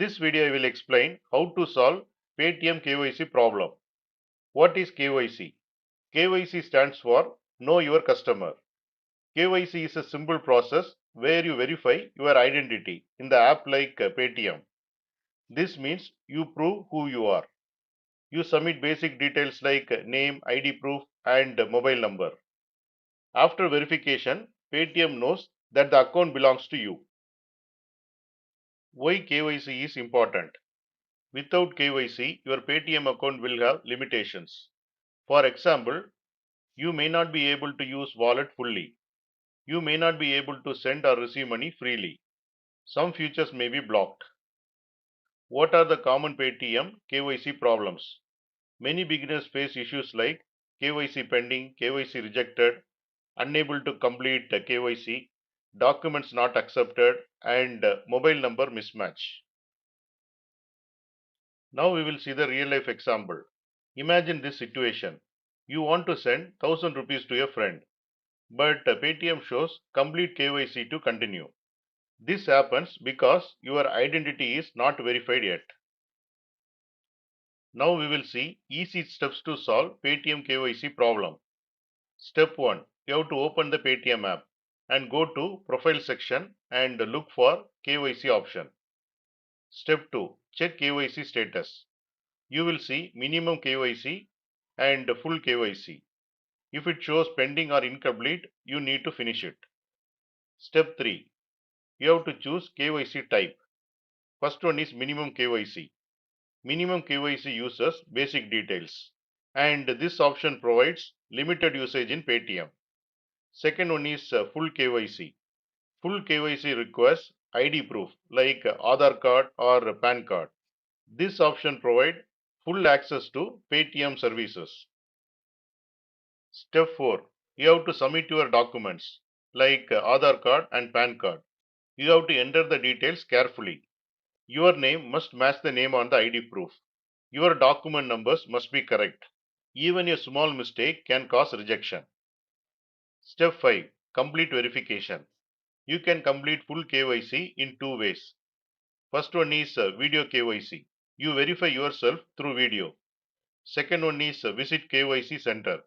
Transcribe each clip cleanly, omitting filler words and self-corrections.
This video I will explain how to solve Paytm KYC problem. What is KYC? KYC stands for Know Your Customer. KYC is a simple process where you verify your identity in the app like Paytm. This means you prove who you are. You submit basic details like name, ID proof and mobile number. After verification, Paytm knows that the account belongs to you. Why KYC is important? Without KYC, your Paytm account will have limitations. For example, you may not be able to use wallet fully. You may not be able to send or receive money freely. Some features may be blocked. What are the common Paytm KYC problems? Many beginners face issues like KYC pending, KYC rejected, unable to complete KYC, documents not accepted, and mobile number mismatch. Now we will see the real life example. Imagine this situation. You want to send 1000 rupees to a friend, but Paytm shows complete KYC to continue. This happens because your identity is not verified yet. Now we will see easy steps to solve Paytm KYC problem. Step 1. You have to open the Paytm app and go to Profile section and look for KYC option. Step 2. Check KYC status. You will see minimum KYC and full KYC. If it shows pending or incomplete, you need to finish it. Step 3. You have to choose KYC type. First one is minimum KYC. Minimum KYC uses basic details, and this option provides limited usage in Paytm. Second one is full KYC. Full KYC requires ID proof like Aadhaar card or PAN card. This option provides full access to Paytm services. Step 4. You have to submit your documents like Aadhaar card and PAN card. You have to enter the details carefully. Your name must match the name on the ID proof. Your document numbers must be correct. Even a small mistake can cause rejection. Step 5. Complete verification. You can complete full KYC in two ways. First one is video KYC. You verify yourself through video. Second one is visit KYC center.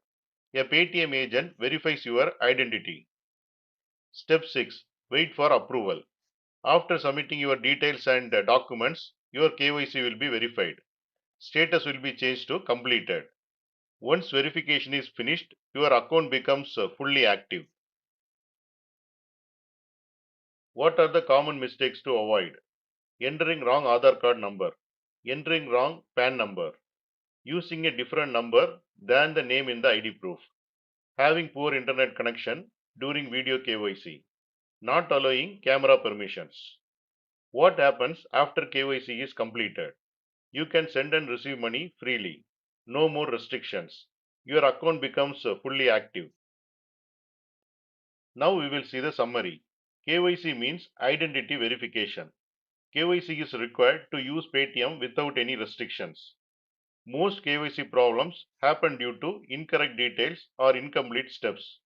A Paytm agent verifies your identity. Step 6. Wait for approval. After submitting your details and documents, your KYC will be verified. Status will be changed to completed. Once verification is finished, your account becomes fully active. What are the common mistakes to avoid? Entering wrong Aadhaar card number, entering wrong PAN number, using a different number than the name in the ID proof, having poor internet connection during video KYC, not allowing camera permissions. What happens after KYC is completed? You can send and receive money freely. No more restrictions. Your account becomes fully active. Now we will see the summary. KYC means identity verification. KYC is required to use Paytm without any restrictions. Most KYC problems happen due to incorrect details or incomplete steps.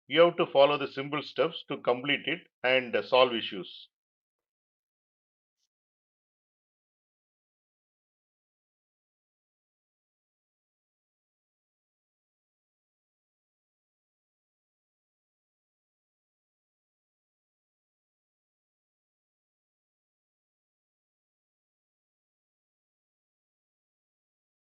You have to follow the simple steps to complete it and solve issues.